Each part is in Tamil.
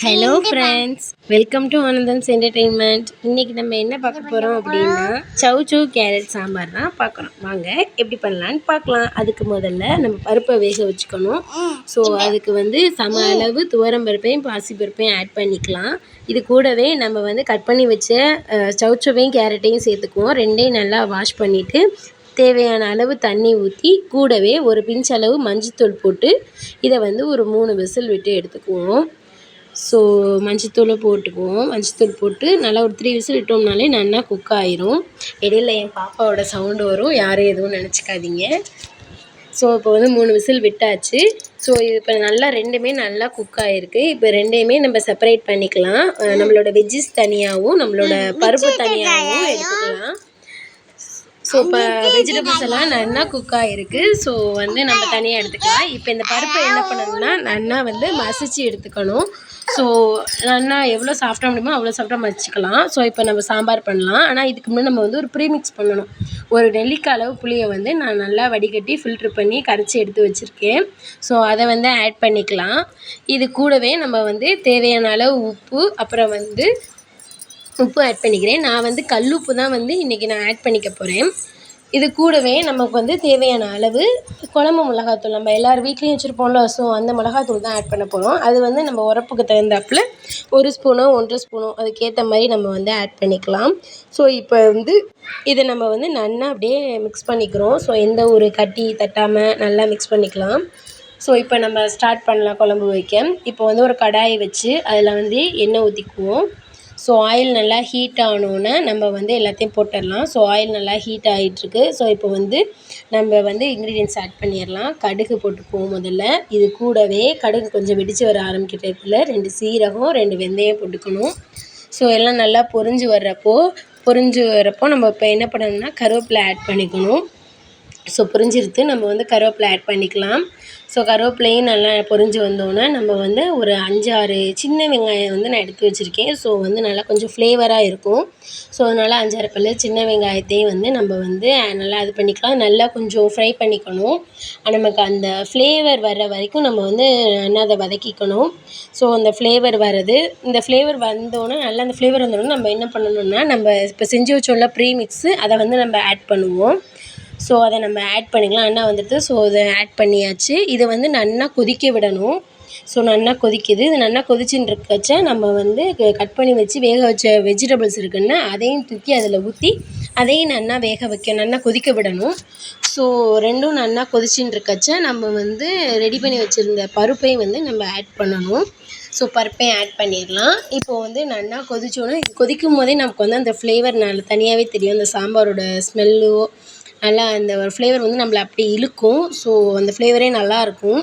ஹலோ ஃப்ரெண்ட்ஸ், வெல்கம் டு ஆனந்தன்ஸ் என்டர்டெயின்மெண்ட். இன்றைக்கி நம்ம என்ன பார்க்க போகிறோம் அப்படின்னா சௌ கேரட் சாம்பார் தான் பார்க்குறோம். வாங்க எப்படி பண்ணலான்னு பார்க்கலாம். அதுக்கு முதல்ல நம்ம பருப்பை வேக வச்சுக்கணும். ஸோ அதுக்கு சம அளவு துவரம்பருப்பையும் பாசிப்பருப்பையும் ஆட் பண்ணிக்கலாம். இது கூடவே நம்ம கட் பண்ணி வச்ச சௌவையும் கேரட்டையும் சேர்த்துக்குவோம். ரெண்டையும் நல்லா வாஷ் பண்ணிவிட்டு தேவையான அளவு தண்ணி ஊற்றி கூடவே ஒரு பிஞ்ச் அளவு மஞ்சத்தூள் போட்டு இதை ஒரு 3 விசில் விட்டு எடுத்துக்குவோம். ஸோ மஞ்சத்தூளை போட்டுக்குவோம். மஞ்சத்தூள் போட்டு நல்லா ஒரு 3 விசில் விட்டோம்னாலே நல்லா குக் ஆயிரும். இடையில என் பாப்பாவோட சவுண்டு வரும், யாரும் எதுவும் நினச்சிக்காதீங்க. ஸோ இப்போ 3 விசில் விட்டாச்சு. ஸோ இப்போ நல்லா ரெண்டுமே நல்லா குக் ஆகிருக்கு. இப்போ ரெண்டையுமே நம்ம செப்பரேட் பண்ணிக்கலாம். நம்மளோட வெஜ்ஜஸ் தனியாகவும் நம்மளோட பருப்பு தனியாகவும் எடுத்துக்கலாம். ஸோ இப்போ வெஜிடபிள்ஸ் எல்லாம் நல்லா குக் ஆகிருக்கு. ஸோ நம்ம தனியாக எடுத்துக்கலாம். இப்போ இந்த பருப்பை என்ன பண்ணணும்னா நல்லா மசிச்சு எடுத்துக்கணும். ஸோ நல்லா எவ்வளோ சாஃப்டாக முடியுமோ அவ்வளோ சாஃப்டாக மசிச்சுக்கலாம். ஸோ இப்போ நம்ம சாம்பார் பண்ணலாம். ஆனால் இதுக்கு முன்னாடி நம்ம ஒரு ப்ரீமிக்ஸ் பண்ணணும். ஒரு நெல்லிக்காய் அளவு புளியை நான் நல்லா வடிகட்டி ஃபில்ட்ரு பண்ணி கரைச்சி எடுத்து வச்சுருக்கேன். ஸோ அதை ஆட் பண்ணிக்கலாம். இது கூடவே நம்ம தேவையான அளவு உப்பு, அப்புறம் உப்பு ஆட் பண்ணிக்கிறேன். நான் கல்லுப்பு தான் இன்றைக்கி நான் ஆட் பண்ணிக்க போகிறேன். இது கூடவே நமக்கு தேவையான அளவு குழம்பு மிளகாத்தூள், நம்ம எல்லோரும் வீட்லேயும் வச்சுருப்போம்ல. ஸோ அந்த மிளகாத்தூள் தான் ஆட் பண்ண போகிறோம். அது நம்ம உரப்புக்கு தகுந்தாப்பில் 1 ஸ்பூனோ 1.5 ஸ்பூனோ அதுக்கேற்ற மாதிரி நம்ம ஆட் பண்ணிக்கலாம். ஸோ இப்போ இதை நம்ம நல்லா அப்படியே மிக்ஸ் பண்ணிக்கிறோம். ஸோ எந்த ஒரு கட்டி தட்டாமல் நல்லா மிக்ஸ் பண்ணிக்கலாம். ஸோ இப்போ நம்ம ஸ்டார்ட் பண்ணலாம் குழம்பு வைக்க. இப்போ ஒரு கடாயை வச்சு அதில் எண்ணெய் ஊற்றிக்குவோம். ஸோ ஆயில் நல்லா ஹீட் ஆனோன்னே நம்ம எல்லாத்தையும் போட்டுடலாம். ஸோ ஆயில் நல்லா ஹீட் ஆகிட்டுருக்கு. ஸோ இப்போ நம்ம இன்க்ரீடியன்ட்ஸ் ஆட் பண்ணிடலாம். கடுகு போட்டுக்குவோம் முதல்ல. இது கூடவே கடுகு கொஞ்சம் வெடித்து வர ஆரம்பிக்கிறதுல 2 சீரகம் 2 வெந்தயம் போட்டுக்கணும். ஸோ எல்லாம் நல்லா பொரிஞ்சு வரப்போ நம்ம இப்போ என்ன பண்ணணும்னா கருவேப்பிலை ஆட் பண்ணிக்கணும். ஸோ பொரிஞ்சிருத்து, நம்ம கருவேப்பிலை ஆட் பண்ணிக்கலாம். ஸோ கருவேப்பிலையும் நல்லா பொரிஞ்சு வந்தோன்னே நம்ம ஒரு 5-6 சின்ன வெங்காயம் நான் எடுத்து வச்சுருக்கேன். ஸோ நல்லா கொஞ்சம் ஃப்ளேவராக இருக்கும். ஸோ அதனால் 5-6 பல்லு சின்ன வெங்காயத்தையும் நம்ம நல்லா இது பண்ணிக்கலாம். நல்லா கொஞ்சம் ஃப்ரை பண்ணிக்கணும். நமக்கு அந்த ஃப்ளேவர் வர்ற வரைக்கும் நம்ம நல்லா அதை வதக்கிக்கணும். ஸோ அந்த ஃப்ளேவர் வர்றது, இந்த ஃப்ளேவர் வந்தோன்னே நல்லா அந்த ஃப்ளேவர் வந்தோடனே நம்ம என்ன பண்ணணும்னா நம்ம இப்போ செஞ்சு வச்சோம்ல ப்ரீமிக்ஸு, அதை நம்ம ஆட் பண்ணுவோம். ஸோ அதை நம்ம ஆட் பண்ணிக்கலாம். நல்லா வந்துடுது. ஸோ இதை ஆட் பண்ணியாச்சு. இதை நல்லா கொதிக்க விடணும். ஸோ நல்லா கொதிக்குது. இது நல்லா கொதிச்சுன்னு இருக்கச்ச நம்ம கட் பண்ணி வச்சு வேக வச்ச வெஜிடபிள்ஸ் இருக்குன்னா அதையும் தூக்கி அதில் ஊற்றி அதையும் நல்லா வேக வைக்க நல்லா கொதிக்க விடணும். ஸோ ரெண்டும் நல்லா கொதிச்சுன்னு இருக்கச்ச நம்ம ரெடி பண்ணி வச்சுருந்த பருப்பையும் நம்ம ஆட் பண்ணணும். ஸோ பருப்பையும் ஆட் பண்ணிடலாம். இப்போது நல்லா கொதிச்சோன்னா இது கொதிக்கும் போதே நமக்கு அந்த ஃப்ளேவர் நல்லா தனியாகவே தெரியும். அந்த சாம்பாரோட ஸ்மெல்லோ நல்லா அந்த ஒரு ஃப்ளேவர் நம்மளை அப்படியே இழுக்கும். ஸோ அந்த ஃப்ளேவரே நல்லாயிருக்கும்.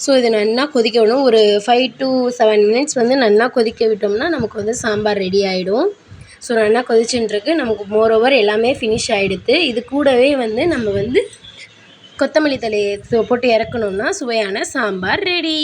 ஸோ இது நல்லா கொதிக்க விடணும். ஒரு 5 to 7 மினிட்ஸ் நல்லா கொதிக்க விட்டோம்னா நமக்கு சாம்பார் ரெடி ஆகிடும். ஸோ நல்லா கொதிச்சுட்டுருக்கு. நமக்கு மோரோவர் எல்லாமே ஃபினிஷ் ஆகிடுது. இது கூடவே நம்ம கொத்தமல்லி தழையை போட்டு இறக்கணுன்னா சுவையான சாம்பார் ரெடி.